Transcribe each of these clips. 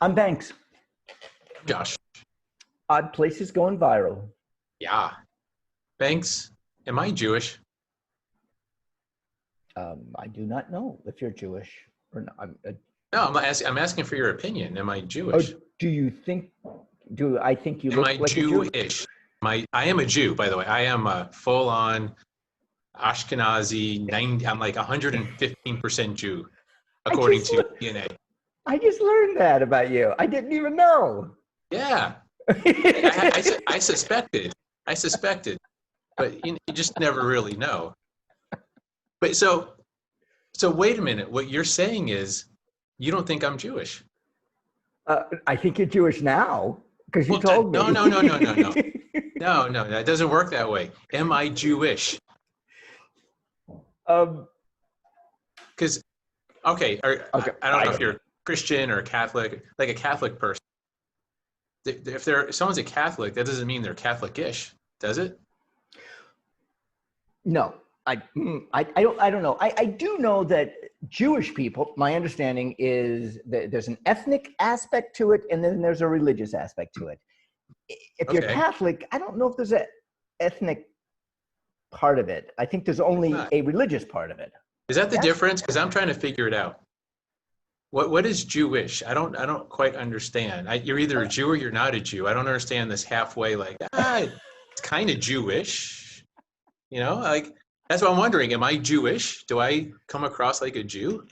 I'm Banks. Josh. Odd places going viral. Yeah. Banks, am I Jewish? I do not know if you're Jewish or not. No, I'm asking for your opinion. Am I Oh, Jewish? do you think? Do I think you Am look I like a Jew? Jewish? I am a Jew, by the way. I am a full-on Ashkenazi, I'm like 115% Jew, I according just to le- DNA. I just learned that about you. I didn't even know. Yeah. I suspected. I suspected, but you just never really know. But so wait a minute. What you're saying is you don't think I'm Jewish. I think you're Jewish now because you Well, told no, me. no, no, no, no, no. No, that doesn't work that way. Am I Jewish? um, Because, okay, okay, I don't know if you're Christian or Catholic, like a Catholic person. If someone's a Catholic, that doesn't mean they're Catholic-ish, does it? no, I don't know. I do know that Jewish people, my understanding is that there's an ethnic aspect to it, and then there's a religious aspect to it. If you're Okay, Catholic, I don't know if there's an ethnic part of it. I think there's it's only not. a religious part of it. Is that the Yes? difference? Because I'm trying to figure it out. What is Jewish? I don't quite understand. You're either a Jew or you're not a Jew. I don't understand this halfway, like, it's kind of Jewish. Like that's what I'm wondering. Am I Jewish? Do I come across like a Jew?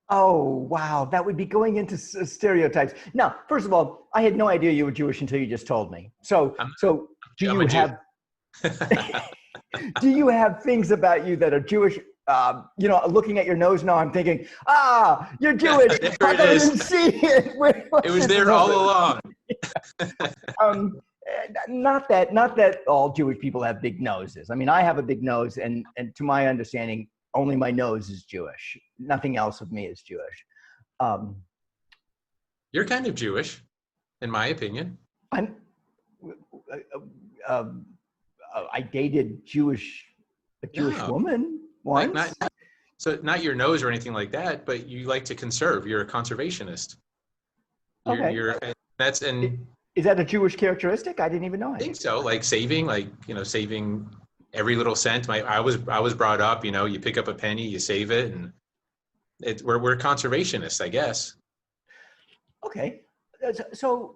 Oh, wow. That would be going into stereotypes. Now, first of all, I had no idea you were Jewish until you just told me. So, I'm, so do I'm you a Jew. have do you have things about you that are Jewish? Looking at your nose now, I'm thinking, you're Jewish. There How it come I is. didn't see it? Where It was was this there all moment? along. Not that all Jewish people have big noses. I mean, I have a big nose, and to my understanding, only my nose is Jewish. Nothing else with me is Jewish. Um, You're kind of Jewish, in my opinion. I'm. Um, I dated a Jewish No, woman like once. so not your nose or anything like that, but you like to conserve. You're a conservationist. Okay, You're that's and is that a Jewish characteristic? I didn't even know I it. think so. Like saving every little cent. I was brought up. You pick up a penny, you save it, and we're conservationists, I guess. Okay, so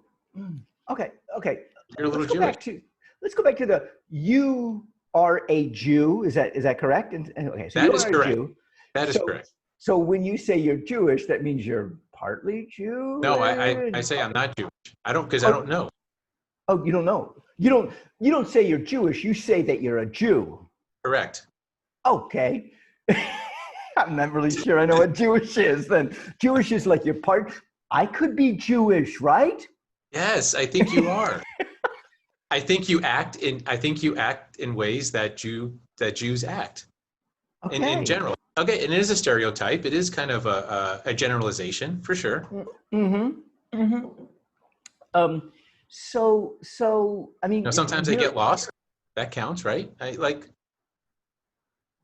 okay, okay. You're a little Let's go Jewish. back to the you are a Jew. Is that correct? And okay, so That you is are a correct. Jew. That is So correct. so when you say you're Jewish, that means you're partly No, I Jewish. say I'm not Jewish. I don't because I Oh, don't know. oh, you don't know. You don't say you're Jewish. You say that you're a Jew. Correct. Okay. I'm not really sure I know what Jewish is. Then Jewish is like your part. I could be Jewish, right? Yes, I think you are. I think you act in ways that Jews act in Okay. general. Okay, and it is a stereotype. It is kind of a generalization for sure. Mm-hmm. Mm-hmm. Um. So I mean, Sometimes they you're. get lost. That counts, right?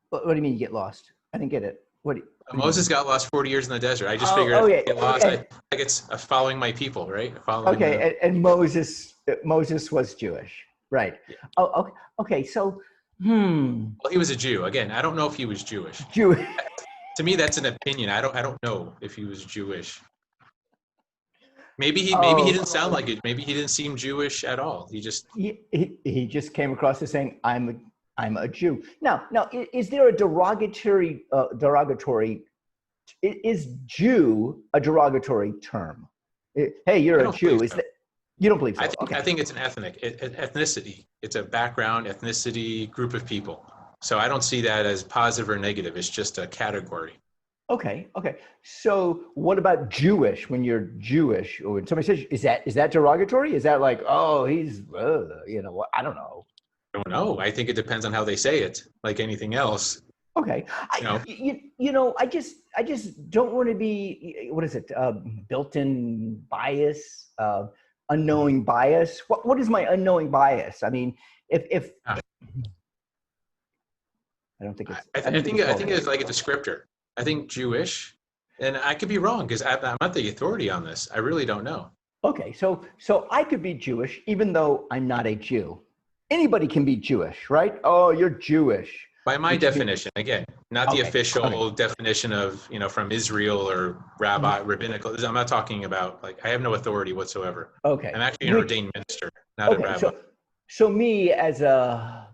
What do you mean you get lost? I didn't get it. What do you Moses mean? got lost 40 years in the desert. I just Oh, figured oh if yeah. I get lost, And, it's following my people, right? Following the. okay, and Moses was Jewish, right? Yeah. Oh, okay. Okay. So, Well, he was a Jew. Again, I don't know if he was Jewish. Jewish. To me, that's an opinion. I don't know if he was Jewish. Maybe he Oh, didn't sound like it. Maybe he didn't seem Jewish at all. He just he just came across as saying, I'm a Jew. Now, is there a derogatory? Is Jew a derogatory term? Hey, I you're a don't believe Jew. Is so. that you don't believe I so? think Okay. I think it's an ethnicity. It's a background, ethnicity, group of people. So I don't see that as positive or negative. It's just a category. Okay. Okay. So what about Jewish when you're Jewish or when somebody says, is that derogatory? Is that like, oh, he's, what? I don't know. I don't know. I think it depends on how they say it, like anything else. Okay. You know, I just don't want to be, what is it? Built-in bias, unknowing bias. What is my unknowing bias? I mean, if I, I don't think it's, I I don't think it's think I called think that. it's like a descriptor. I think Jewish And I could be wrong because I'm not the authority on this. I really don't know. Okay, so I could be Jewish even though I'm not a Jew. Anybody can be Jewish, right? Oh, you're Jewish. By my Which means, definition, again, not the okay, okay. official definition of, from Israel or rabbinical. I'm not talking about, like, I have no authority whatsoever. Okay. I'm actually an Which ordained minister, not a okay, rabbi. so me as a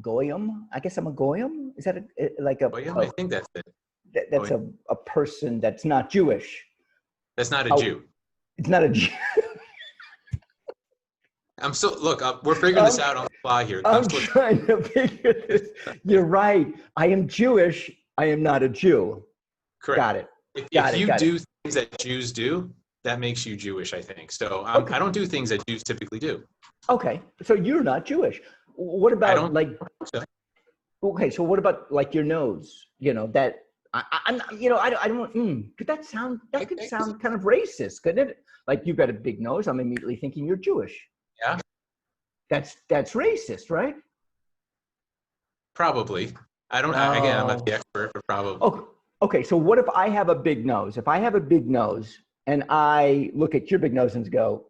goyim, I guess I'm a goyim. Is that like Well, yeah, I think that's it. that's a person that's not Jewish? That's not a Oh, Jew. it's not a Jew. I'm still, look, we're figuring this out on the fly here. I'm trying to figure this. You're right. I am Jewish. I am not a Jew. Correct. Got it. If you do things that Jews do, that makes you Jewish, I think. So I don't do things that Jews typically do. Okay, so you're not Jewish. What about like? So. Okay, so what about like your nose? That I'm. I don't. Could that sound? That could sound kind of racist, couldn't it? Like you've got a big nose. I'm immediately thinking you're Jewish. Yeah. That's racist, right? Probably. I don't. Again, I'm not the expert, but probably. Oh, okay. So what if I have a big nose? If I have a big nose and I look at your big nose and go,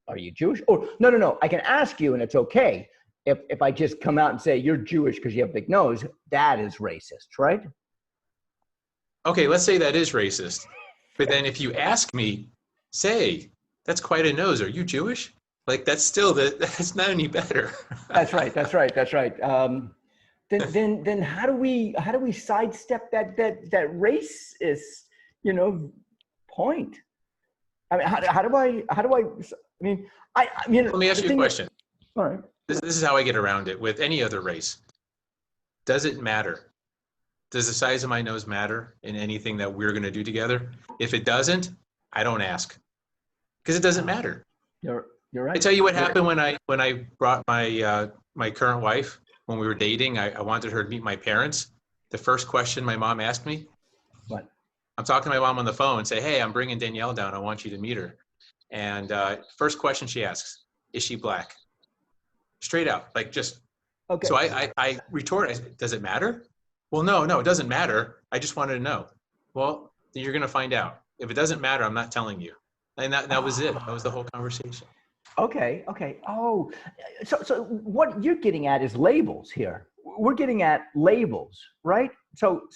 "Are you Jewish?" Or no. I can ask you, and it's okay. If I just come out and say you're Jewish because you have a big nose, that is racist, right? Okay, let's say that is racist. But then if you ask me, say, that's quite a nose. Are you Jewish? Like that's that's not any better. That's right. Then how do we sidestep that racist point? I mean, how do I mean Let me ask you a question. All right. This is how I get around it with any other race. Does it matter? Does the size of my nose matter in anything that we're going to do together? If it doesn't, I don't ask because it doesn't matter. You're right. I tell you what happened when I brought my current wife when we were dating. I wanted her to meet my parents. The first question my mom asked me. What? I'm talking to my mom on the phone and say, "Hey, I'm bringing Danielle down. I want you to meet her." And first question she asks, "Is she black?" Straight out, like just. Okay. So I retort, I said, "Does it matter?" "Well, no, it doesn't matter. I just wanted to know." "Well, then you're going to find out. If it doesn't matter, I'm not telling you." And that was it. That was the whole conversation. Okay. Oh, so what you're getting at is labels here. We're getting at labels, right? So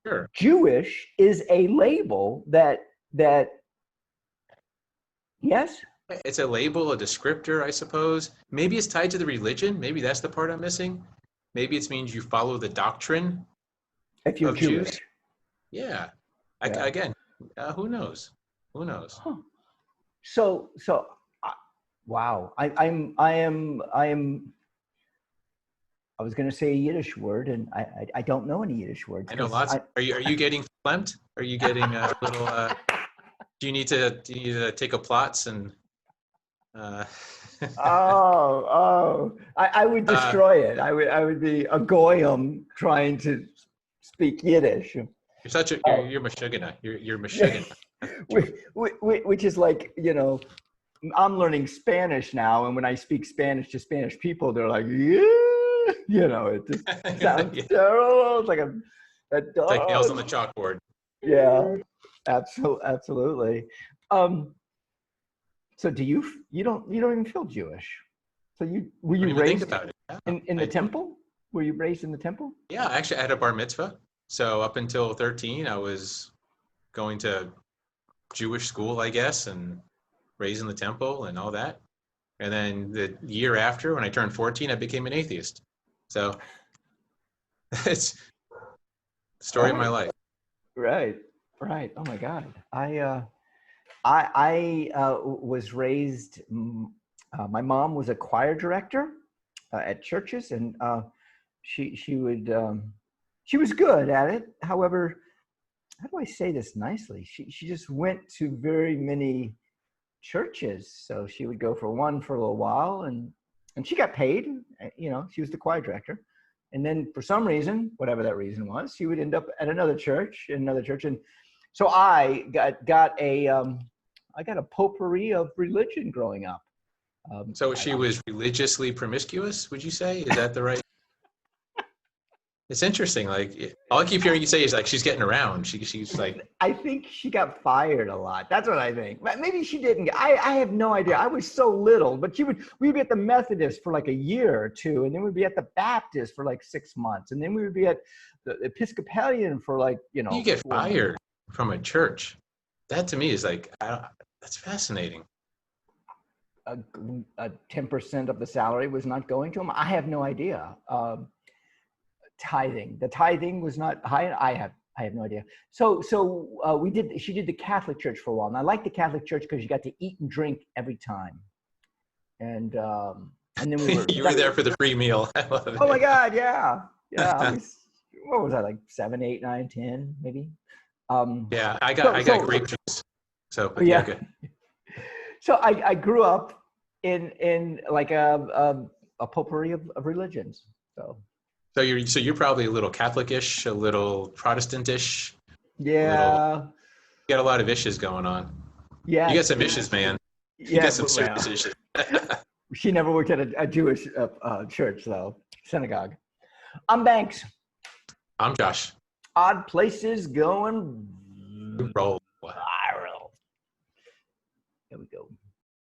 Sure. Jewish is a label that yes? It's a label, a descriptor, I suppose. Maybe it's tied to the religion. Maybe that's the part I'm missing. Maybe it means you follow the doctrine If you're of Jewish. Jews. Yeah. Yeah. Again, who knows? Who knows? Huh. So wow. I was going to say a Yiddish word, and I don't know any Yiddish words. I know lots. Are you getting phlegmed? Are you getting a little? Do you need to take a plots and? I would destroy it. I would be a goyim trying to speak Yiddish. You're you're Meshuggah. You're Meshuggah. Which is like, I'm learning Spanish now, and when I speak Spanish to Spanish people, they're like, yeah, it just sounds terrible. It's like It's like nails on the chalkboard. Yeah, absolutely. So you don't even feel Jewish? So were you raised about it. Yeah, in the temple? Were you raised in the temple? Yeah, actually I had a bar mitzvah. So up until 13, I was going to Jewish school, I guess, and raised in the temple and all that. And then the year after, when I turned 14, I became an atheist. So it's the story of my life. Right. Oh my God. I was raised. My mom was a choir director at churches, and she was good at it. However, how do I say this nicely? She just went to very many churches, so she would go for one for a little while, and she got paid. She was the choir director, and then for some reason, whatever that reason was, she would end up at another church, and so I got a potpourri of religion growing up. So she was religiously promiscuous, would you say? Is that the right? It's interesting. Like all I keep hearing you say is like she's getting around. She's like, I think she got fired a lot. That's what I think. But maybe she didn't. I have no idea. I was so little, but we'd be at the Methodist for like a year or two, and then we'd be at the Baptist for like 6 months, and then we would be at the Episcopalian for like, you get 4 months. fired from a church. That to me is like, that's fascinating. 10% of the salary was not going to him. I have no idea. Tithing. The tithing was not high. I have no idea. So she did the Catholic Church for a while, and I liked the Catholic Church because you got to eat and drink every time, and then we were. You were there for the free meal. I love it. Oh my God! Yeah. What was I, like 7, 8, 9, 10, maybe? Yeah, I got grape juice. So yeah. Okay. So I grew up in like a potpourri of religions. So you're probably a little Catholic-ish, a little Protestant-ish. Yeah. You got a lot of issues going on. Yeah. You got some issues, man. You got some serious issues. She never worked at a Jewish church, though. Synagogue. I'm Banks. I'm Josh. Odd places going. Roll.